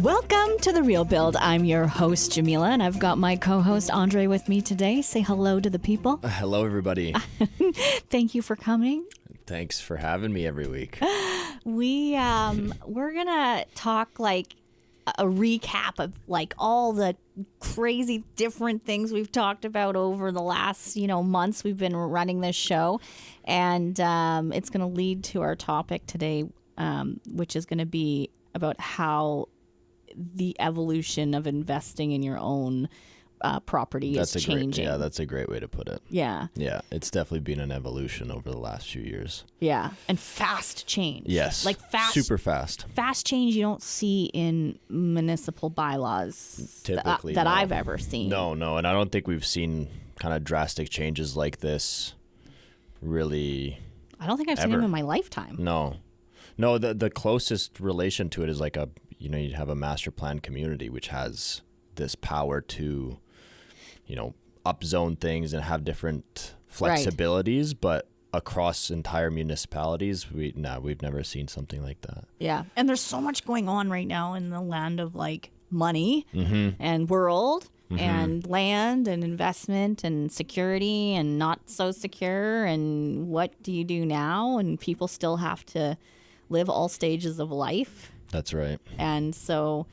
Welcome to The Real Build. I'm your host, Jamila, and I've got my co-host, Andre, with me today. Say hello to the people. Hello, everybody. Thank you for coming. Thanks for having me every week. We're going to talk like a recap of like all the crazy different things we've talked about over the last, months we've been running this show. And it's going to lead to our topic today, which is going to be about how the evolution of investing in your own property is changing. That's a great way to put it. Yeah. Yeah, it's definitely been an evolution over the last few years. Yeah, and fast change. Yes, like super fast. Fast change you don't see in municipal bylaws Typically, that no. I've ever seen. No, and I don't think we've seen kind of drastic changes like this really. I don't think I've seen them in my lifetime. No, the closest relation to it is like you'd have a master plan community which has this power to, upzone things and have different flexibilities, but across entire municipalities, we've never seen something like that. Yeah, and there's so much going on right now in the land of like money and world and land and investment and security and not so secure, and what do you do now? And people still have to live all stages of life. That's right. And so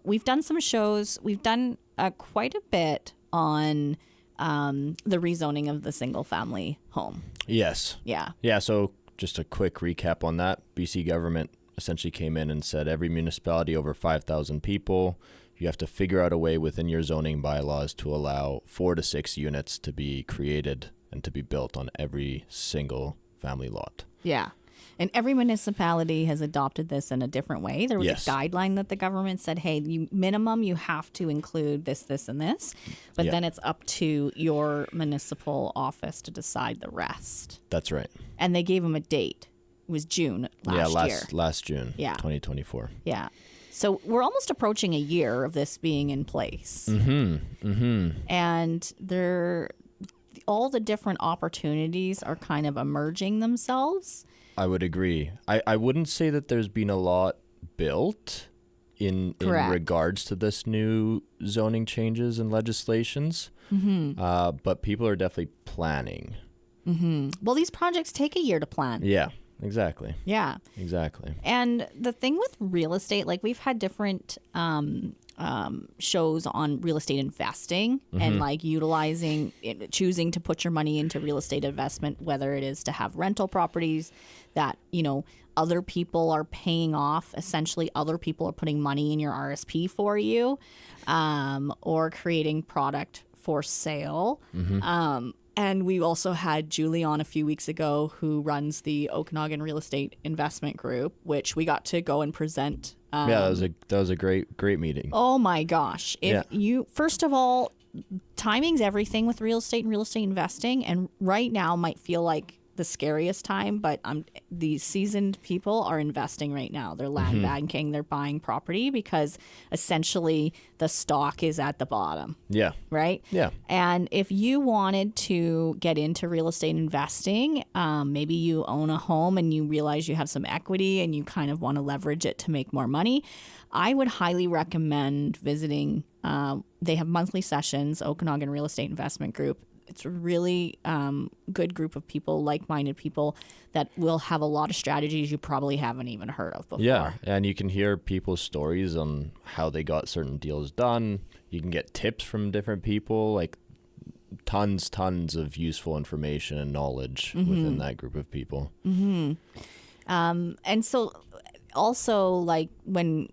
we've done some shows. We've done quite a bit on the rezoning of the single family home. Yes. Yeah. Yeah. So just a quick recap on that. BC government essentially came in and said every municipality over 5,000 people, you have to figure out a way within your zoning bylaws to allow 4 to 6 units to be created and to be built on every single family lot. Yeah. And every municipality has adopted this in a different way. There was Yes. a guideline that the government said, hey, you have to include this, this, and this. But then it's up to your municipal office to decide the rest. That's right. And they gave them a date. It was June last year. Last June, Yeah. 2024. Yeah. So we're almost approaching a year of this being in place. And all the different opportunities are kind of emerging themselves. I would agree. I wouldn't say that there's been a lot built in regards to this new zoning changes and legislations, but people are definitely planning. Well, these projects take a year to plan. Yeah, exactly. Yeah. Exactly. And the thing with real estate, like we've had different shows on real estate investing and like choosing to put your money into real estate investment, whether it is to have rental properties that, other people are paying off. Essentially, other people are putting money in your RSP for you, or creating product for sale. And we also had Julie on a few weeks ago, who runs the Okanagan Real Estate Investment Group, which we got to go and present. That was a great meeting. Oh my gosh! First of all, timing's everything with real estate and real estate investing, and right now might feel like the scariest time, but these seasoned people are investing right now. They're land banking, they're buying property because essentially the stock is at the bottom. Yeah. Right? Yeah. And if you wanted to get into real estate investing, maybe you own a home and you realize you have some equity and you kind of want to leverage it to make more money, I would highly recommend visiting. They have monthly sessions, Okanagan Real Estate Investment Group. It's a really good group of people, like-minded people that will have a lot of strategies you probably haven't even heard of before. Yeah, and you can hear people's stories on how they got certain deals done. You can get tips from different people, like tons of useful information and knowledge within that group of people. And so also, like, when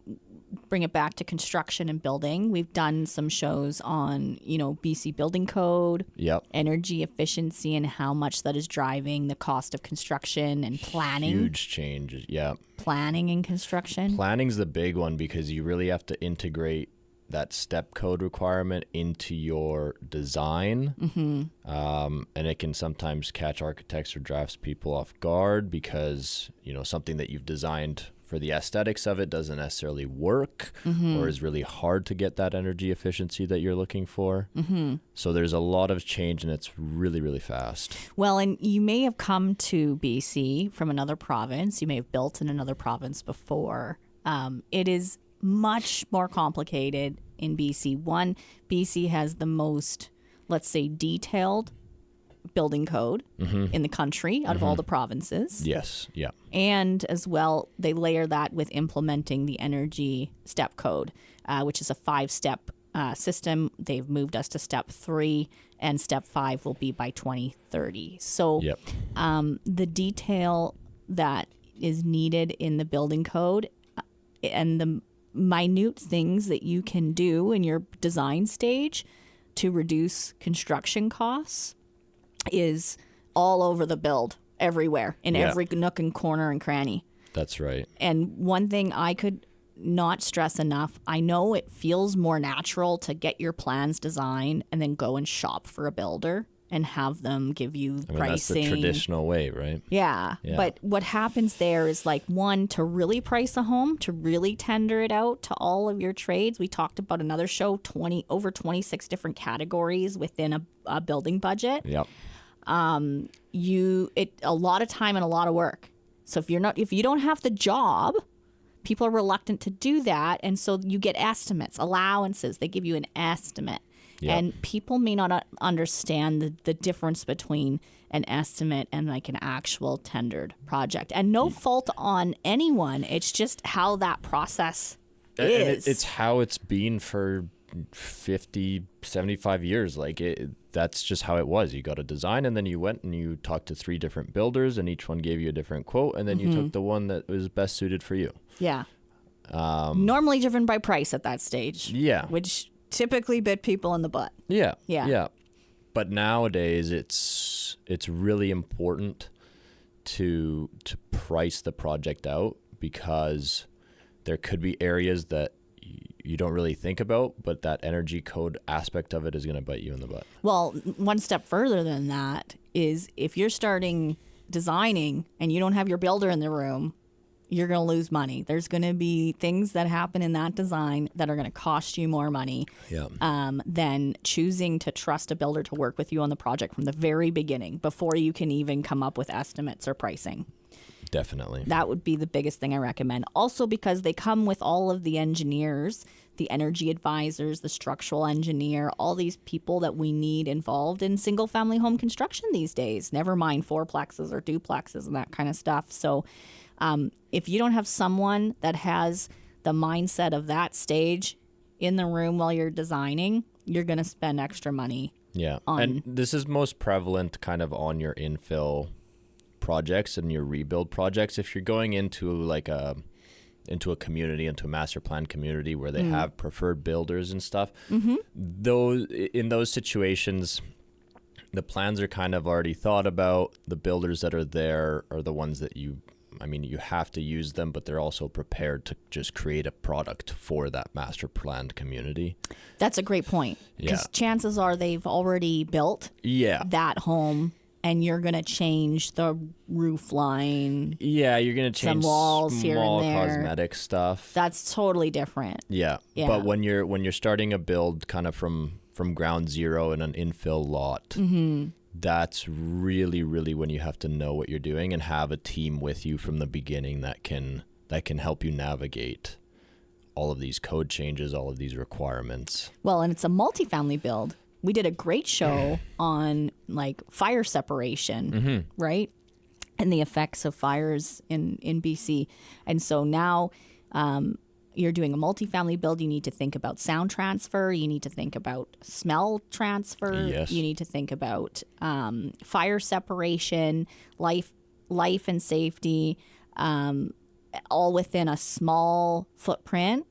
bring it back to construction and building, we've done some shows on, BC building code, energy efficiency, and how much that is driving the cost of construction and planning. Huge changes, yeah. Planning and construction. Planning's the big one because you really have to integrate that step code requirement into your design. And it can sometimes catch architects or draftspeople off guard because, something that you've designed for the aesthetics of it doesn't necessarily work or is really hard to get that energy efficiency that you're looking for. So there's a lot of change and it's really, really fast. Well, and you may have come to BC from another province. You may have built in another province before. It is much more complicated in BC. One, BC has the most, let's say, detailed building code in the country out of all the provinces. Yes. Yeah. And as well, they layer that with implementing the energy step code, which is a 5-step system. They've moved us to step 3, and step 5 will be by 2030. So Yep. the detail that is needed in the building code and the minute things that you can do in your design stage to reduce construction costs is all over the build, everywhere, in Yeah. every nook and corner and cranny. That's right. And one thing I could not stress enough, I know it feels more natural to get your plans designed and then go and shop for a builder and have them give you I mean, pricing. that's the traditional way, right? Yeah. Yeah. But what happens there is like, one, to really price a home, to really tender it out to all of your trades. We talked about another show, over 26 different categories within a building budget. Yep. A lot of time and a lot of work. So if you don't have the job, people are reluctant to do that. And so you get estimates, allowances. They give you an estimate. Yep. And people may not understand the difference between an estimate and like an actual tendered project. And no fault on anyone. It's just how that process And is. it's how it's been for 50, 75 years. Like that's just how it was. You got a design and then you went and you talked to 3 different builders and each one gave you a different quote. And then you took the one that was best suited for you. Yeah. Normally driven by price at that stage. Yeah. Which typically bit people in the butt. Yeah. Yeah. Yeah. But nowadays it's really important to price the project out because there could be areas that you don't really think about, but that energy code aspect of it is going to bite you in the butt. Well, one step further than that is if you're starting designing and you don't have your builder in the room, you're going to lose money. There's going to be things that happen in that design that are going to cost you more money than choosing to trust a builder to work with you on the project from the very beginning before you can even come up with estimates or pricing. Definitely. That would be the biggest thing I recommend. Also because they come with all of the engineers, the energy advisors, the structural engineer, all these people that we need involved in single family home construction these days, never mind fourplexes or duplexes and that kind of stuff. So if you don't have someone that has the mindset of that stage in the room while you're designing, you're going to spend extra money. Yeah. And this is most prevalent kind of on your infill projects and your rebuild projects. If you're going into like into a community, into a master plan community where they have preferred builders and stuff, in those situations, the plans are kind of already thought about. The builders that are there are the ones that you have to use them, but they're also prepared to just create a product for that master planned community. That's a great point. Because chances are they've already built that home and you're going to change the roof line. Yeah, you're going to change some walls here and there. Cosmetic stuff. That's totally different. Yeah. But when you're starting a build kind of from ground zero in an infill lot, that's really, really when you have to know what you're doing and have a team with you from the beginning that can help you navigate all of these code changes, all of these requirements. Well, and it's a multifamily build. We did a great show on like fire separation, right? And the effects of fires in BC. And so now you're doing a multifamily build. You need to think about sound transfer. You need to think about smell transfer. Yes. You need to think about fire separation, life and safety, all within a small footprint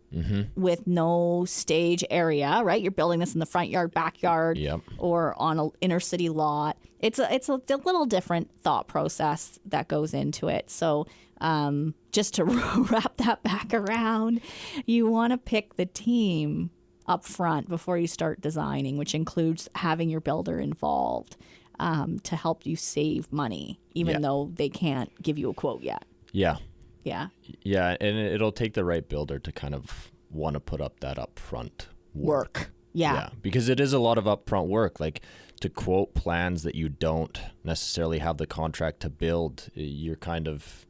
with no stage area, right? You're building this in the front yard, backyard, or on an inner city lot. It's a little different thought process that goes into it. So just to wrap that back around, you want to pick the team up front before you start designing, which includes having your builder involved to help you save money, even though they can't give you a quote yet. Yeah. Yeah. Yeah, and it'll take the right builder to kind of want to put up that upfront work. Yeah. Because it is a lot of upfront work. Like to quote plans that you don't necessarily have the contract to build, you're kind of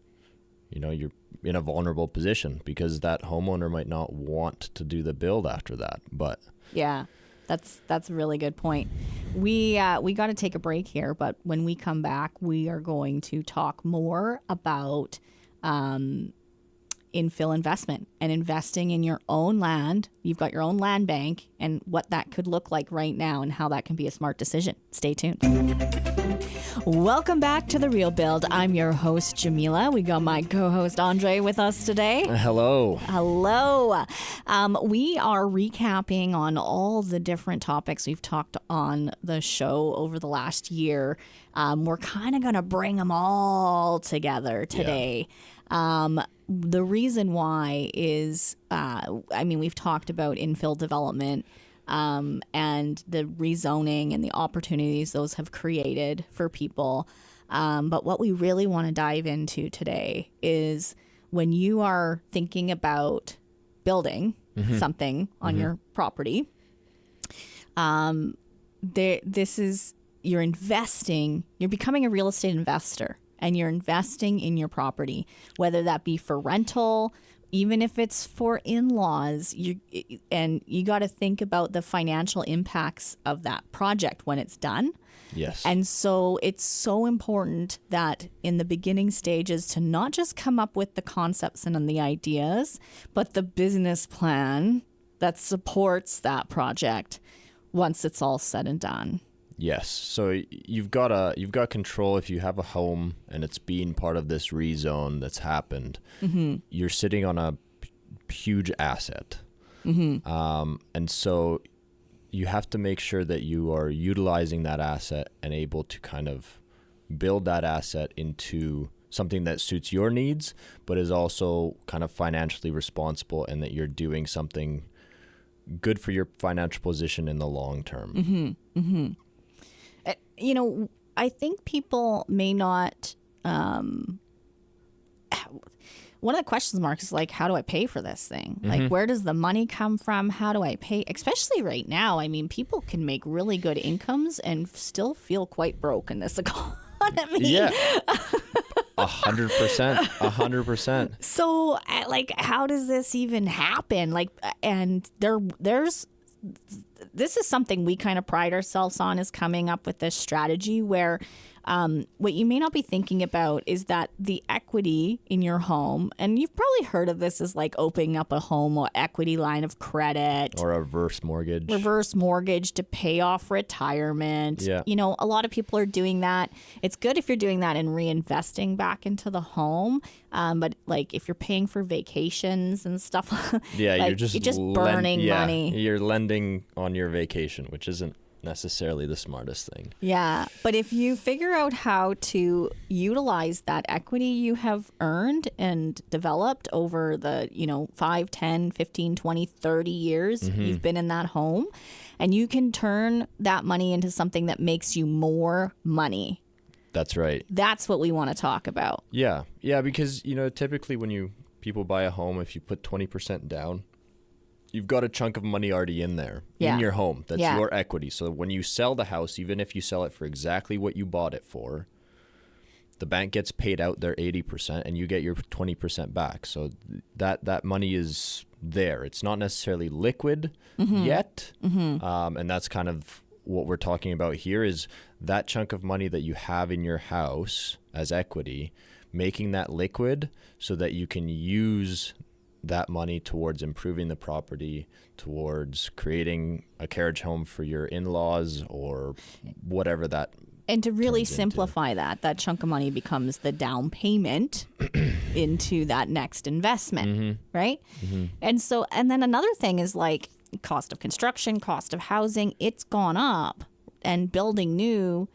you're in a vulnerable position because that homeowner might not want to do the build after that. But yeah, that's a really good point. We got to take a break here, but when we come back, we are going to talk more about infill investment and investing in your own land. You've got your own land bank and what that could look like right now and how that can be a smart decision. Stay tuned. Welcome back to The Real Build. I'm your host, Jamila. We got my co-host, Andre, with us today. Hello. Hello. We are recapping on all the different topics we've talked on the show over the last year. We're kind of going to bring them all together today. Yeah. The reason why is, we've talked about infill development and the rezoning and the opportunities those have created for people. But what we really want to dive into today is when you are thinking about building something on your property, you're investing, you're becoming a real estate investor. And you're investing in your property, whether that be for rental, even if it's for in-laws. You got to think about the financial impacts of that project when it's done. Yes. And so it's so important that in the beginning stages to not just come up with the concepts and the ideas, but the business plan that supports that project once it's all said and done. Yes. So you've got control if you have a home and it's being part of this rezone that's happened. Mm-hmm. You're sitting on a huge asset. Mm-hmm. And so you have to make sure that you are utilizing that asset and able to kind of build that asset into something that suits your needs, but is also kind of financially responsible, and that you're doing something good for your financial position in the long term. Mm-hmm. Mm-hmm. I think people may not. One of the questions marks is like, how do I pay for this thing? Mm-hmm. Like, where does the money come from? How do I pay? Especially right now. I mean, people can make really good incomes and still feel quite broke in this economy. Yeah. 100%. 100%. So, how does this even happen? This is something we kind of pride ourselves on, is coming up with this strategy where what you may not be thinking about is that the equity in your home, and you've probably heard of this as like opening up a home or equity line of credit. Or a reverse mortgage. Reverse mortgage to pay off retirement. Yeah. A lot of people are doing that. It's good if you're doing that and reinvesting back into the home. But like if you're paying for vacations and stuff, yeah, you're just burning money. You're lending on your vacation, which isn't necessarily the smartest thing. Yeah, but if you figure out how to utilize that equity you have earned and developed over the 5, 10, 15, 20, 30 years you've been in that home, and you can turn that money into something that makes you more money. That's right. That's what we want to talk about. Yeah, because typically when people buy a home, if you put 20% down, you've got a chunk of money already in there in your home. That's your equity. So when you sell the house, even if you sell it for exactly what you bought it for, the bank gets paid out their 80% and you get your 20% back. So that money is there. It's not necessarily liquid yet. Mm-hmm. And that's kind of what we're talking about here, is that chunk of money that you have in your house as equity, making that liquid so that you can use that money towards improving the property, towards creating a carriage home for your in-laws or whatever that. And to really simplify that chunk of money becomes the down payment into that next investment, right? Mm-hmm. And then another thing is like cost of construction, cost of housing, it's gone up, and building new,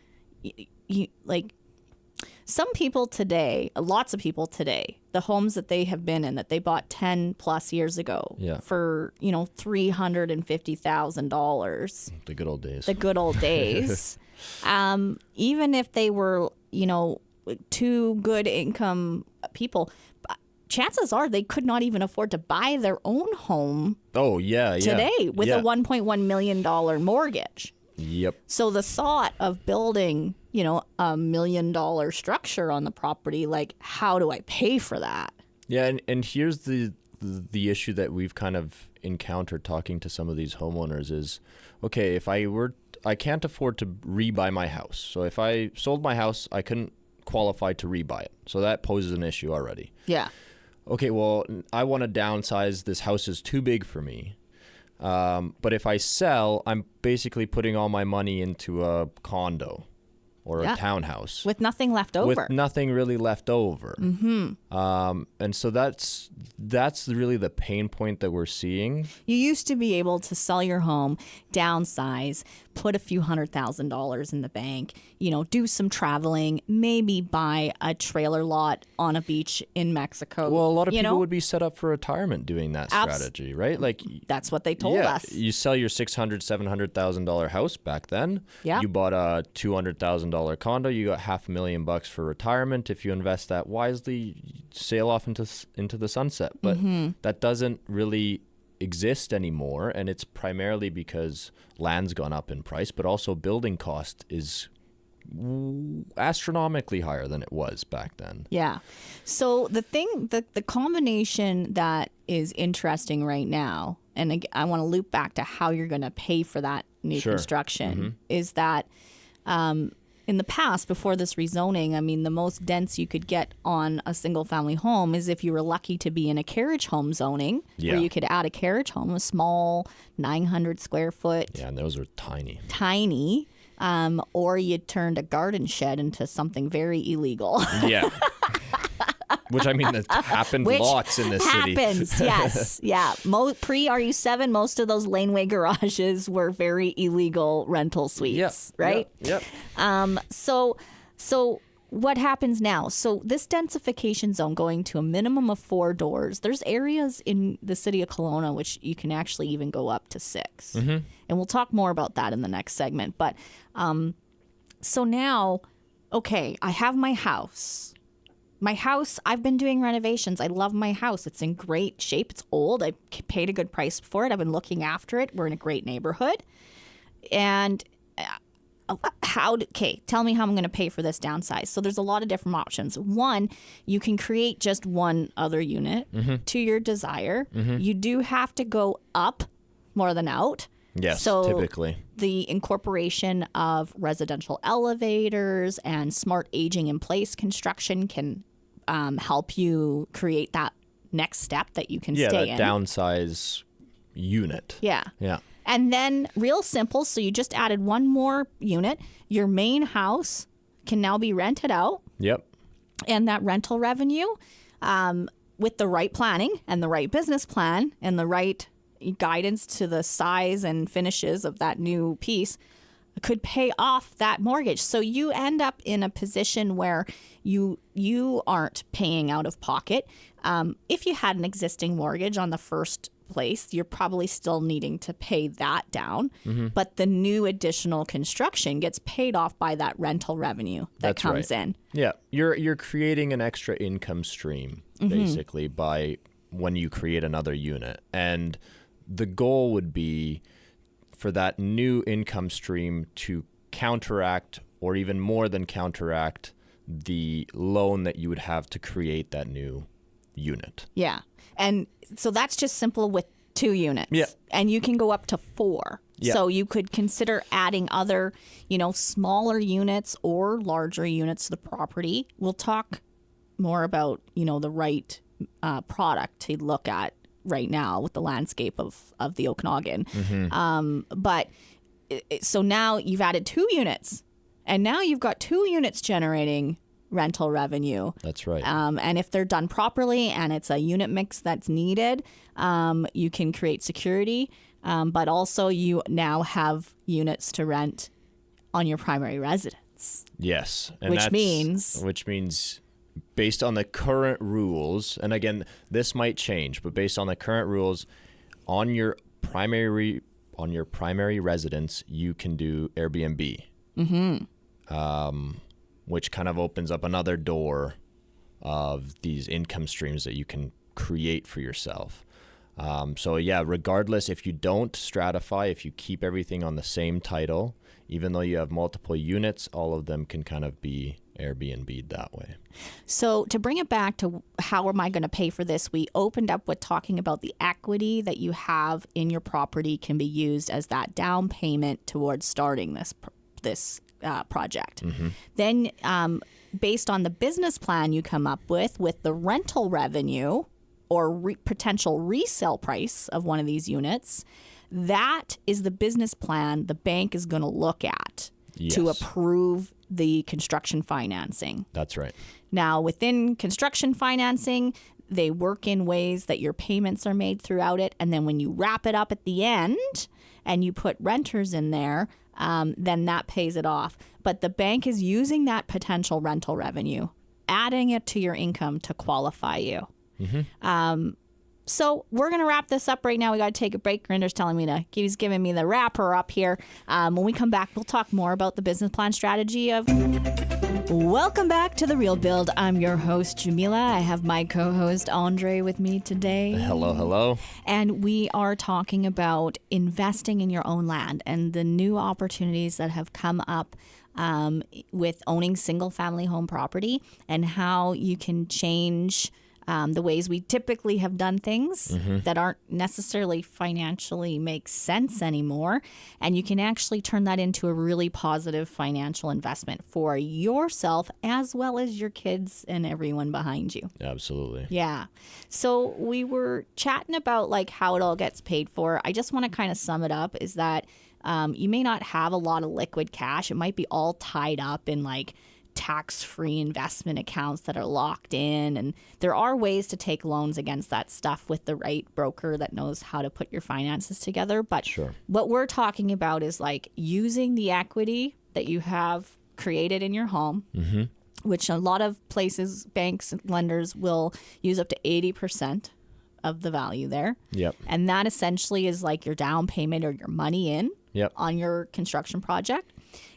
some people today, lots of people today, the homes that they have been in that they bought 10 plus years ago for, $350,000. The good old days. The good old days. Even if they were, two good income people, chances are they could not even afford to buy their own home today with a $1.1 million mortgage. Yep. So the thought of building, you know, $1 million structure on the property, like, how do I pay for that? Yeah, and here's the issue that we've kind of encountered talking to some of these homeowners is, okay, if I can't afford to rebuy my house. So if I sold my house, I couldn't qualify to rebuy it. So that poses an issue already. Yeah. Okay, well, I want to downsize. This house is too big for me. But if I sell, I'm basically putting all my money into a condo or a townhouse. With nothing left over. With nothing really left over. And so that's really the pain point that we're seeing. You used to be able to sell your home, downsize, put a few $100,000 in the bank, you know, do some traveling, maybe buy a trailer lot on a beach in Mexico. Well, a lot of you people know? would be set up for retirement doing that strategy, right? Like, That's what they told us. You sell your $600,000, $700,000 house back then. Yeah. You bought a $200,000 condo. You got $500,000 for retirement. If you invest that wisely, sail off into the sunset. But that doesn't really exist anymore, and it's primarily because land's gone up in price, but also building cost is astronomically higher than it was back then. Yeah. So the combination that is interesting right now, and I want to loop back to how you're going to pay for that new construction, is that in the past, before this rezoning, I mean, the most dense you could get on a single family home is if you were lucky to be in a carriage home zoning, where you could add a carriage home, a small 900 square foot. Yeah, and those are tiny. Or you turned a garden shed into something very illegal. Yeah. Which, I mean, that happened lots in this city. Happens, yes. Yeah. Pre-RU7, most of those laneway garages were very illegal rental suites, right? Yep. So what happens now? So this densification zone going to a minimum of 4 doors, there's areas in the city of Kelowna which you can actually even go up to 6. And we'll talk more about that in the next segment. But so now, okay, I have my house. My house, I've been doing renovations. I love my house. It's in great shape. It's old. I paid a good price for it. I've been looking after it. We're in a great neighborhood. And tell me how I'm going to pay for this downsize. So there's a lot of different options. One, you can create just one other unit to your desire. You do have to go up more than out. Yes, so typically. The incorporation of residential elevators and smart aging in place construction can help you create that next step that you can stay in. Yeah, that downsize unit. Yeah. Yeah. And then real simple, so you just added one more unit. Your main house can now be rented out. Yep. And that rental revenue, with the right planning and the right business plan and the right guidance to the size and finishes of that new piece, could pay off that mortgage. So you end up in a position where you aren't paying out of pocket. If you had an existing mortgage on the first place, you're probably still needing to pay that down. But the new additional construction gets paid off by that rental revenue that comes in. Yeah, you're creating an extra income stream basically by when you create another unit. And the goal would be for that new income stream to counteract, or even more than counteract, the loan that you would have to create that new unit. Yeah. And so that's just simple with 2 units. Yeah. And you can go up to 4. Yeah. So you could consider adding other, smaller units or larger units to the property. We'll talk more about, the right product to look at right now with the landscape of the Okanagan. But so now you've added 2 units, and now you've got 2 units generating rental revenue. That's right. And if they're done properly and it's a unit mix that's needed, you can create security. But also you now have units to rent on your primary residence. Yes. And which means based on the current rules, and again, this might change, but based on the current rules, on your primary residence, you can do Airbnb. Which kind of opens up another door of these income streams that you can create for yourself. So yeah, regardless, if you don't stratify, if you keep everything on the same title, even though you have multiple units, all of them can kind of be Airbnb'd that way. So to bring it back to how am I going to pay for this, we opened up with talking about the equity that you have in your property can be used as that down payment towards starting this project. Then based on the business plan you come up with the rental revenue or potential resale price of one of these units, that is the business plan the bank is going to look at to approve the construction financing. That's right. Now, within construction financing, they work in ways that your payments are made throughout it. And then when you wrap it up at the end and you put renters in there, then that pays it off. But the bank is using that potential rental revenue, adding it to your income to qualify you. So we're going to wrap this up right now. We got to take a break. Grinder's telling me he's giving me the wrapper up here. When we come back, we'll talk more about the business plan strategy of... Welcome back to The Real Build. I'm your host, Jamila. I have my co-host, Andre, with me today. Hello, hello. And we are talking about investing in your own land and the new opportunities that have come up with owning single-family home property and how you can change... the ways we typically have done things that aren't necessarily financially make sense anymore. And you can actually turn that into a really positive financial investment for yourself as well as your kids and everyone behind you. Absolutely. Yeah. So we were chatting about like how it all gets paid for. I just want to kind of sum it up is that you may not have a lot of liquid cash. It might be all tied up in like tax-free investment accounts that are locked in, and there are ways to take loans against that stuff with the right broker that knows how to put your finances together. But what we're talking about is like using the equity that you have created in your home, which a lot of places, banks, lenders will use up to 80% of the value there. And that essentially is like your down payment or your money in on your construction project.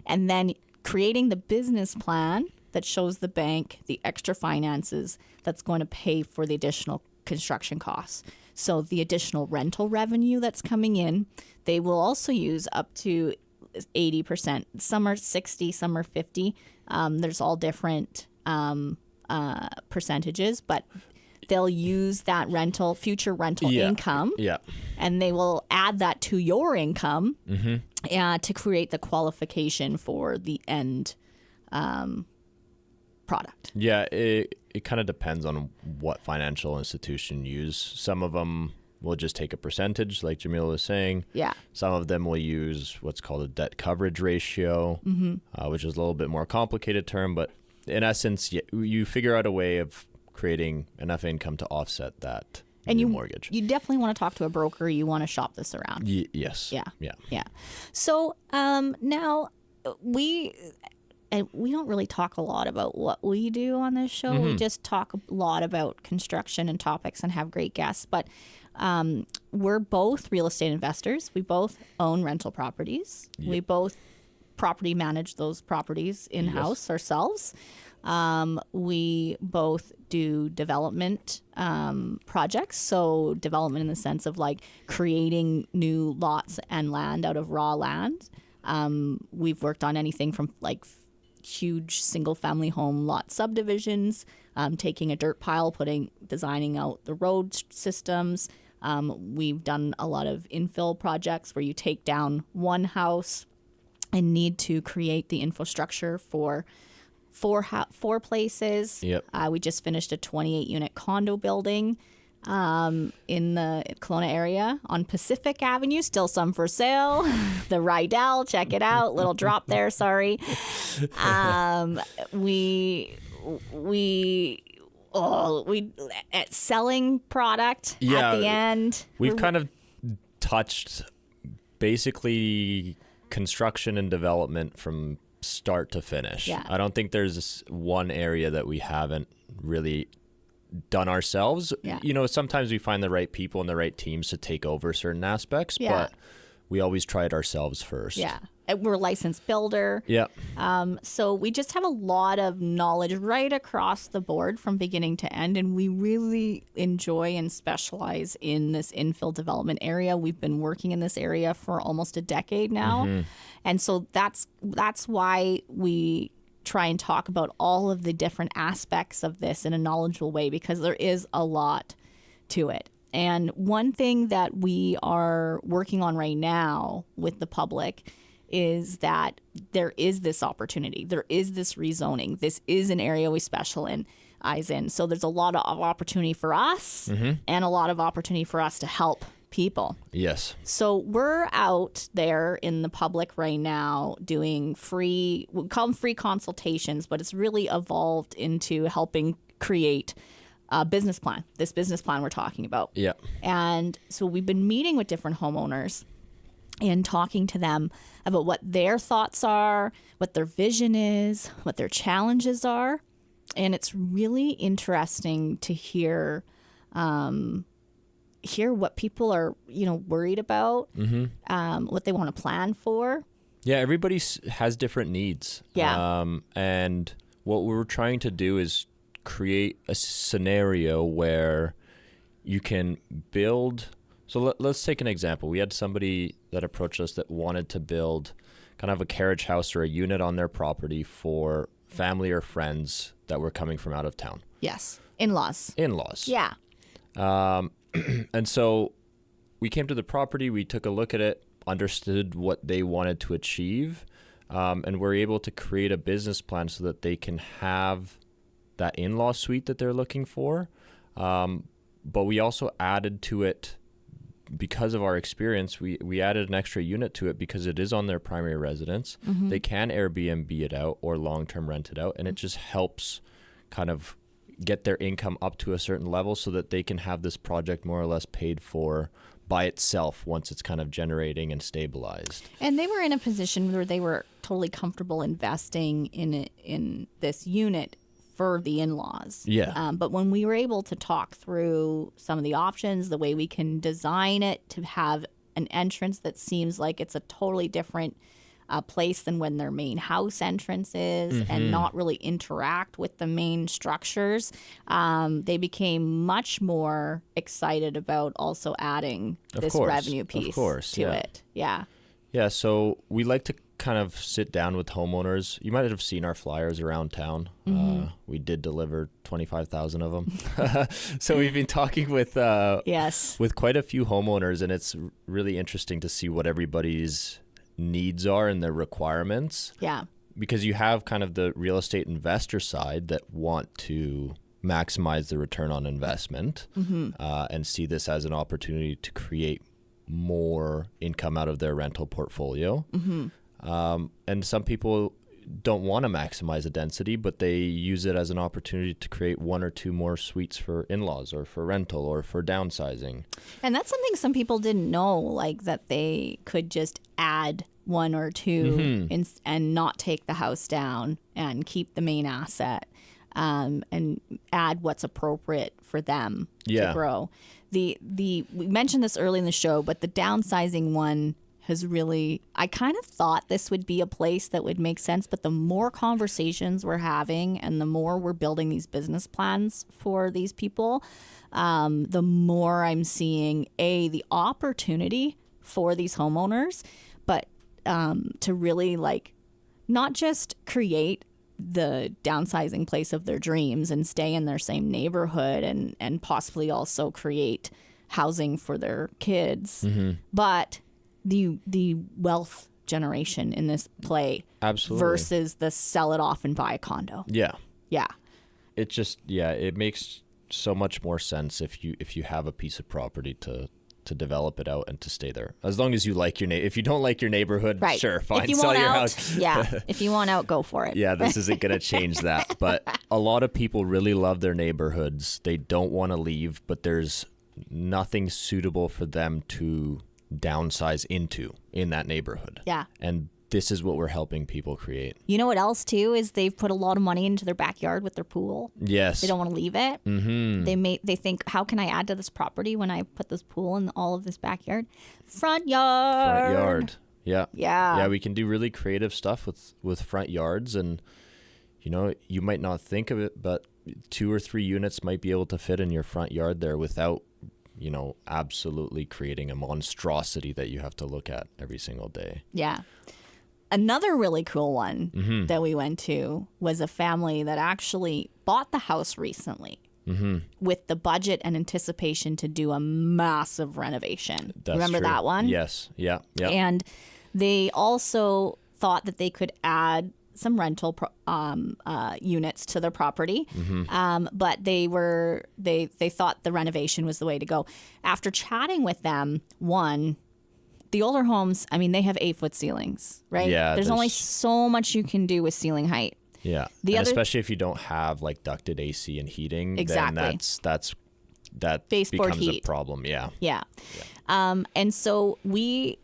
And then creating the business plan that shows the bank the extra finances that's going to pay for the additional construction costs. So the additional rental revenue that's coming in, they will also use up to 80%. Some are 60, some are 50. There's all different percentages, but they'll use that future rental income, and they will add that to your income to create the qualification for the end product. Yeah, it kind of depends on what financial institution you use. Some of them will just take a percentage, like Jamila was saying. Some of them will use what's called a debt coverage ratio, which is a little bit more complicated term, but in essence, you figure out a way of creating enough income to offset that and mortgage. You definitely want to talk to a broker. You want to shop this around. Yes. Yeah. So now we don't really talk a lot about what we do on this show. We just talk a lot about construction and topics and have great guests. But we're both real estate investors. We both own rental properties. We both property manage those properties in-house ourselves. We both do development projects. So development in the sense of like creating new lots and land out of raw land. We've worked on anything from like huge single family home lot subdivisions, taking a dirt pile, designing out the road systems. We've done a lot of infill projects where you take down one house and need to create the infrastructure for four places. We just finished a 28-unit condo building in the Kelowna area on Pacific Avenue. Still some for sale. The Rydell, check it out. Little drop there. Sorry. We selling product at the end. We've kind of touched basically construction and development from start to finish. I don't think there's one area that we haven't really done ourselves. Sometimes we find the right people and the right teams to take over certain aspects, but we always try it ourselves first. we're a licensed builder. Yeah. So we just have a lot of knowledge right across the board from beginning to end, and we really enjoy and specialize in this infill development area. We've been working in this area for almost a decade now, and so that's why we try and talk about all of the different aspects of this in a knowledgeable way, because there is a lot to it. And one thing that we are working on right now with the public is that there is this opportunity. There is this rezoning. This is an area we specialize in. So there's a lot of opportunity for us and a lot of opportunity for us to help people. Yes. So we're out there in the public right now doing free, we call them free consultations, but it's really evolved into helping create a business plan, this business plan we're talking about. Yeah. And so we've been meeting with different homeowners and talking to them about what their thoughts are, what their vision is, what their challenges are. And it's really interesting to hear what people are, worried about, what they want to plan for. Yeah, everybody has different needs. Yeah. And what we're trying to do is create a scenario where you can build. So let's take an example. We had somebody that approached us that wanted to build kind of a carriage house or a unit on their property for family or friends that were coming from out of town. Yes. In-laws. In-laws. Yeah. And so we came to the property, we took a look at it, understood what they wanted to achieve, and we're able to create a business plan so that they can have that in-law suite that they're looking for. But we also added to it, because of our experience, we added an extra unit to it because it is on their primary residence. They can Airbnb it out or long-term rent it out, and it just helps kind of get their income up to a certain level so that they can have this project more or less paid for by itself once it's kind of generating and stabilized. And they were in a position where they were totally comfortable investing in this unit for the in-laws. Yeah. But when we were able to talk through some of the options, the way we can design it to have an entrance that seems like it's a totally different place than when their main house entrance is, and not really interact with the main structures, they became much more excited about also adding this revenue piece to it. Yeah. Yeah, so we like to kind of sit down with homeowners. You might have seen our flyers around town. We did deliver 25,000 of them. So we've been talking with with quite a few homeowners, and it's really interesting to see what everybody's needs are and their requirements. Yeah. Because you have kind of the real estate investor side that want to maximize the return on investment and see this as an opportunity to create more income out of their rental portfolio. And some people don't want to maximize the density, but they use it as an opportunity to create one or two more suites for in-laws or for rental or for downsizing. And that's something some people didn't know, like that they could just add one or two and not take the house down and keep the main asset, and add what's appropriate for them to grow. We mentioned this early in the show, but the downsizing one has really, I kind of thought this would be a place that would make sense, but the more conversations we're having and the more we're building these business plans for these people, the more I'm seeing the opportunity for these homeowners, but to really not just create the downsizing place of their dreams and stay in their same neighborhood and possibly also create housing for their kids, but the wealth generation in this play. Absolutely. Versus the sell it off and buy a condo. Yeah. Yeah. It just, it makes so much more sense if you have a piece of property to develop it out and to stay there. As long as you like your if you don't like your neighborhood, right. Sure, fine, if you sell want your out, house. Yeah. If you want out, go for it. Yeah, this isn't going to change that. But a lot of people really love their neighborhoods. They don't want to leave, but there's nothing suitable for them to downsize into in that neighborhood. Yeah. And this is what we're helping people create. You know what else too is they've put a lot of money into their backyard with their pool. Yes. They don't want to leave it. They think, how can I add to this property when I put this pool in all of this backyard? Front yard. Yeah. Yeah. Yeah, we can do really creative stuff with front yards, and you might not think of it, but 2 or 3 units might be able to fit in your front yard there without, absolutely creating a monstrosity that you have to look at every single day. Yeah. Another really cool one that we went to was a family that actually bought the house recently with the budget and anticipation to do a massive renovation. That's Remember true. that one? Yes. Yeah. Yeah. And they also thought that they could add some rental units to their property, but they thought the renovation was the way to go. After chatting with them, the older homes, I mean, they have 8-foot ceilings, right? Yeah, There's only so much you can do with ceiling height. Yeah. The and other- especially if you don't have like ducted AC and heating, Exactly. then that Baseboard becomes heat. a problem. Yeah. Yeah. And so we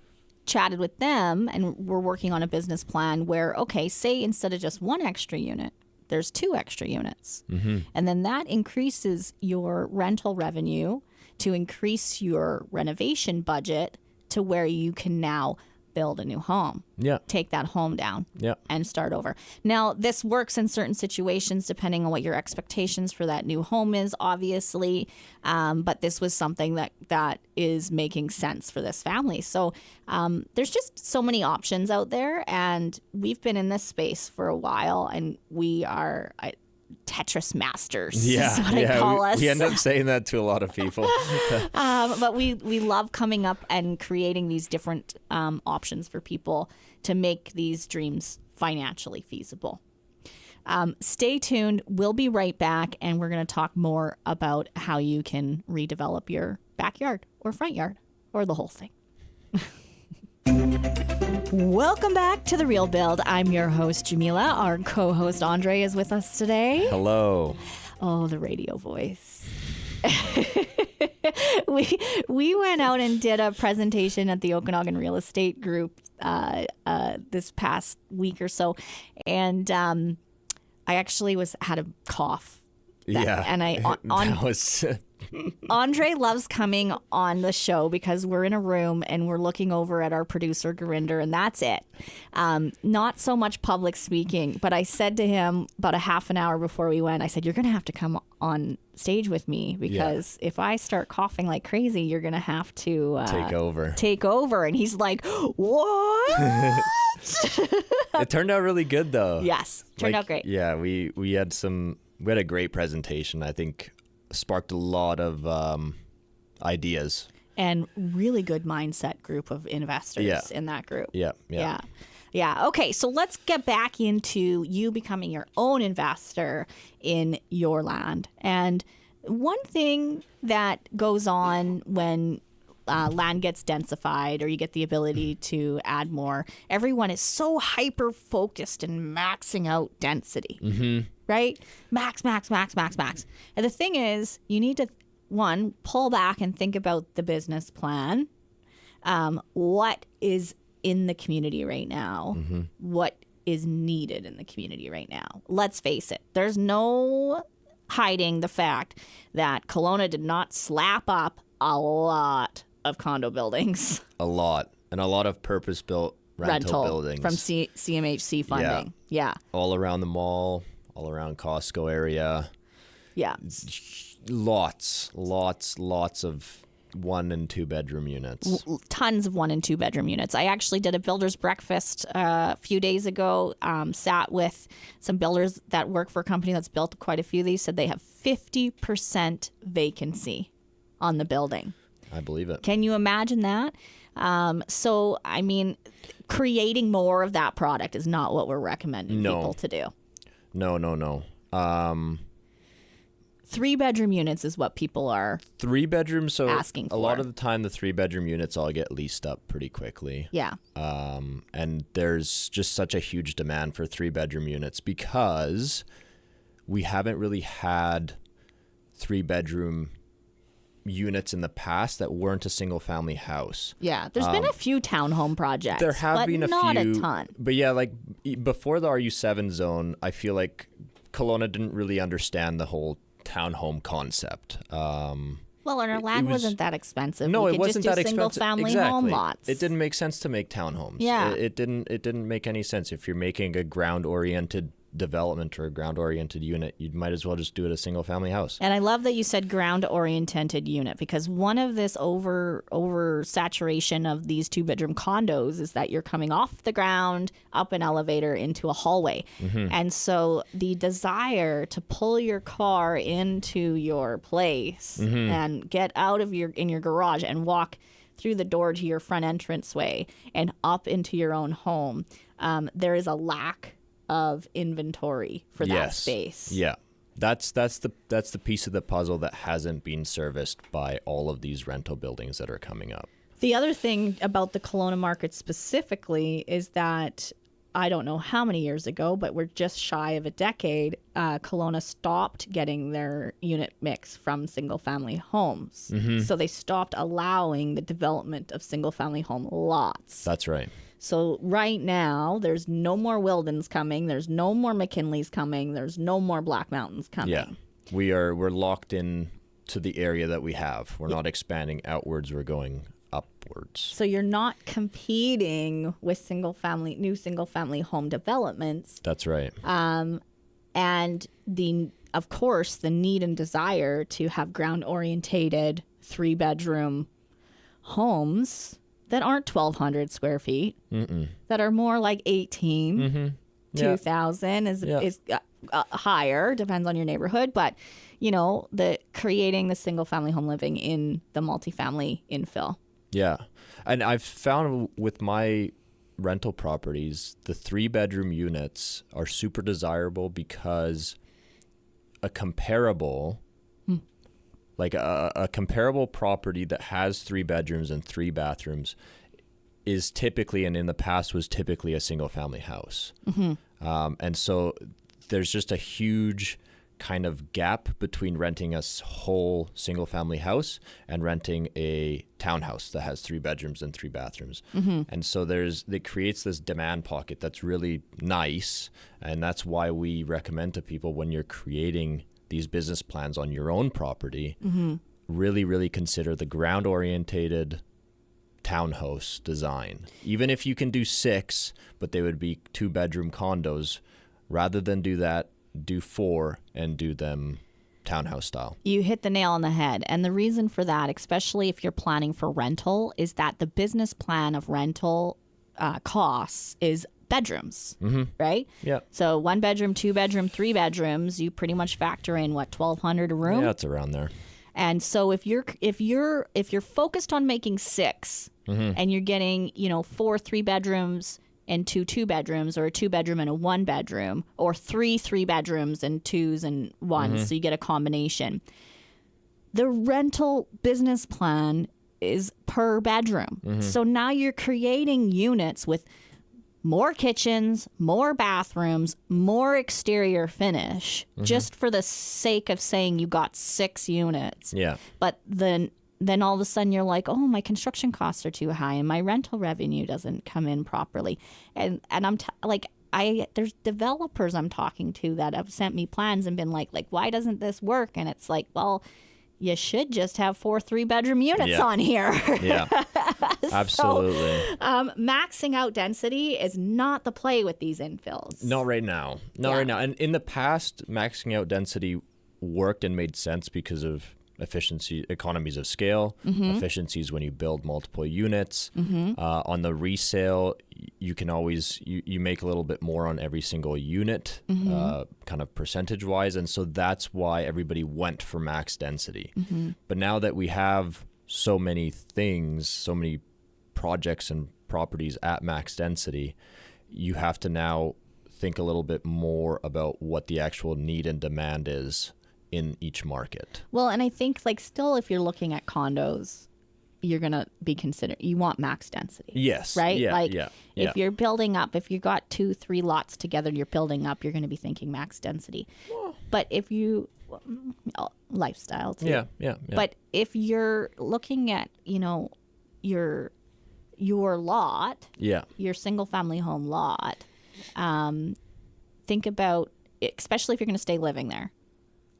chatted with them, and we're working on a business plan where, okay, say instead of just 1 extra unit, there's 2 extra units. And then that increases your rental revenue to increase your renovation budget to where you can now build a new home. Yeah. Take that home down. Yeah. And start over. Now, this works in certain situations depending on what your expectations for that new home is, obviously. But this was something that is making sense for this family. So there's just so many options out there, and we've been in this space for a while, and we are Tetris masters. Yeah. is what I call us. We end up saying that to a lot of people. But we love coming up and creating these different options for people to make these dreams financially feasible. Stay tuned. We'll be right back, and we're going to talk more about how you can redevelop your backyard or front yard or the whole thing. Welcome back to The Real Build. I'm your host, Jamila. Our co-host, Andre, is with us today. Hello. Oh, the radio voice. We went out and did a presentation at the Okanagan Real Estate Group this past week or so, and I actually had a cough. Yeah. And that was Andre loves coming on the show because we're in a room and we're looking over at our producer, Gurinder, and that's it. Not so much public speaking, but I said to him about a half an hour before we went, I said, you're going to have to come on stage with me because if I start coughing like crazy, you're going to have to take over. And he's like, what? It turned out really good though. Yes. Turned out great. Yeah. We had a great presentation. I think sparked a lot of ideas. And really good mindset group of investors in that group. Yeah. Okay, so let's get back into you becoming your own investor in your land. And one thing that goes on when land gets densified or you get the ability to add more, everyone is so hyper focused and maxing out density, right? Max. And the thing is, you need to, one, pull back and think about the business plan. What is in the community right now? What is needed in the community right now? Let's face it, there's no hiding the fact that Kelowna did not slap up a lot of condo buildings. A lot. And a lot of purpose-built rental buildings. From CMHC funding. Yeah. All around the mall, all around Costco area. Yeah. Lots of 1 and 2 bedroom units. Tons of 1 and 2 bedroom units. I actually did a builder's breakfast a few days ago, sat with some builders that work for a company that's built quite a few of these, said they have 50% vacancy on the building. I believe it. Can you imagine that? So, I mean, creating more of that product is not what we're recommending people to do. No. 3-bedroom units is what people are 3 bedrooms. So asking for. A lot of the time, the 3-bedroom units all get leased up pretty quickly. Yeah. And there's just such a huge demand for 3-bedroom units because we haven't really had 3-bedroom units in the past that weren't a single family house. Yeah, there's been a few townhome projects. There have been a few, not a ton. But yeah, like before the RU7 zone, I feel like Kelowna didn't really understand the whole townhome concept. Well, and our land was- wasn't that expensive. No, we it could wasn't just that do expensive. single-family Exactly. home lots. It didn't make sense to make townhomes. Yeah. It didn't make any sense. If you're making a ground-oriented development or a ground-oriented unit, you might as well just do it a single-family house. And I love that you said ground-oriented unit, because one of this over saturation of these 2-bedroom condos is that you're coming off the ground, up an elevator into a hallway. And so the desire to pull your car into your place and get out of in your garage and walk through the door to your front entranceway and up into your own home, there is a lack of inventory for that space. Yeah. That's the piece of the puzzle that hasn't been serviced by all of these rental buildings that are coming up. The other thing about the Kelowna market specifically is that I don't know how many years ago, but we're just shy of a decade, Kelowna stopped getting their unit mix from single-family homes. So they stopped allowing the development of single-family home lots. That's right. So right now, there's no more Wildens coming. There's no more McKinleys coming. There's no more Black Mountains coming. Yeah. We're locked in to the area that we have. We're not expanding outwards. We're going upwards. So you're not competing with new single-family home developments. That's right. And of course, the need and desire to have ground-orientated 3-bedroom homes that aren't 1,200 square feet, that are more like 18, 2,000 is higher, depends on your neighborhood. But, creating the single-family home living in the multifamily infill. Yeah. And I've found with my rental properties, the 3-bedroom units are super desirable because a comparable, like a comparable property that has 3 bedrooms and 3 bathrooms is typically, and in the past was typically, a single-family house. And so there's just a huge kind of gap between renting a whole single-family house and renting a townhouse that has 3 bedrooms and 3 bathrooms. And so it creates this demand pocket that's really nice, and that's why we recommend to people, when you're creating these business plans on your own property, really, really consider the ground-orientated townhouse design. Even if you can do 6, but they would be 2-bedroom condos, rather than do that, do 4 and do them townhouse style. You hit the nail on the head. And the reason for that, especially if you're planning for rental, is that the business plan of rental costs is bedrooms, right? Yeah. So 1 bedroom, 2 bedroom, 3 bedrooms, you pretty much factor in what, 1,200 a room? Yeah, it's around there. And so if you're focused on making 6 and you're getting 4 3 bedrooms and 2 2 bedrooms, or a 2 bedroom and a 1 bedroom, or 3 3 bedrooms and 2s and 1s, so you get a combination. The rental business plan is per bedroom. So now you're creating units with more kitchens, more bathrooms, more exterior finish, just for the sake of saying you got 6 units. Yeah. But then all of a sudden you're like, oh, my construction costs are too high and my rental revenue doesn't come in properly. And I'm there's developers I'm talking to that have sent me plans and been like, why doesn't this work? And it's like, well, you should just have 4 3-bedroom units on here. Yeah, absolutely. Maxing out density is not the play with these infills. Not right now. Right now. And in the past, maxing out density worked and made sense because of economies of scale, efficiencies when you build multiple units. On the resale, you can always you make a little bit more on every single unit, kind of percentage wise, and so that's why everybody went for max density. But now that we have so many things, so many projects and properties at max density, you have to now think a little bit more about what the actual need and demand is in each market. Well, and I think still, if you're looking at condos, you're going to be you want max density. Yes. Right? Yeah. If you're building up, if you got 2 3 lots together and you're building up, you're going to be thinking max density. But if you, lifestyle too. Yeah. But if you're looking at, your lot, your single family home lot, think about, especially if you're going to stay living there,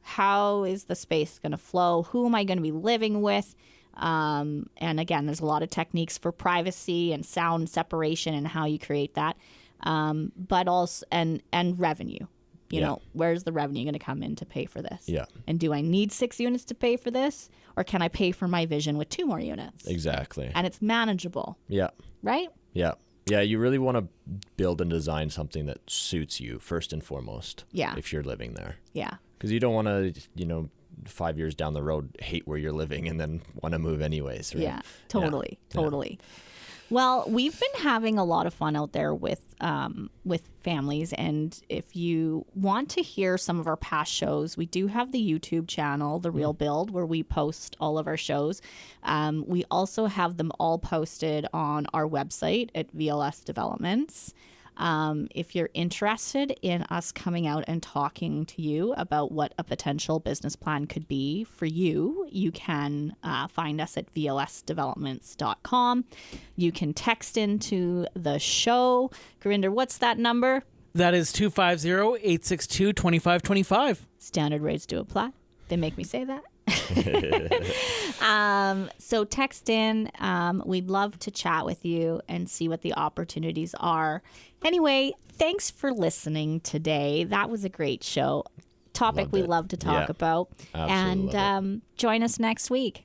How is the space going to flow? Who am I going to be living with? And again, there's a lot of techniques for privacy and sound separation and how you create that. But also, and revenue. You know, where's the revenue going to come in to pay for this? Yeah. And do I need 6 units to pay for this? Or can I pay for my vision with 2 more units? Exactly. And it's manageable. Yeah. Right? Yeah. Yeah, you really want to build and design something that suits you first and foremost. Yeah. If you're living there. Yeah. Because you don't want to, 5 years down the road, hate where you're living and then want to move anyways. Right? Yeah, totally. Well, we've been having a lot of fun out there with families, and if you want to hear some of our past shows, we do have the YouTube channel, The Real Build, where we post all of our shows. We also have them all posted on our website at VLS Developments. If you're interested in us coming out and talking to you about what a potential business plan could be for you, you can find us at vlsdevelopments.com. You can text into the show. Gurinder, what's that number? That is 250-862-2525. Standard rates do apply. They make me say that. So text in. We'd love to chat with you and see what the opportunities are. Anyway, thanks for listening today. That was a great show. Topic we love to talk about. Absolutely and join us next week.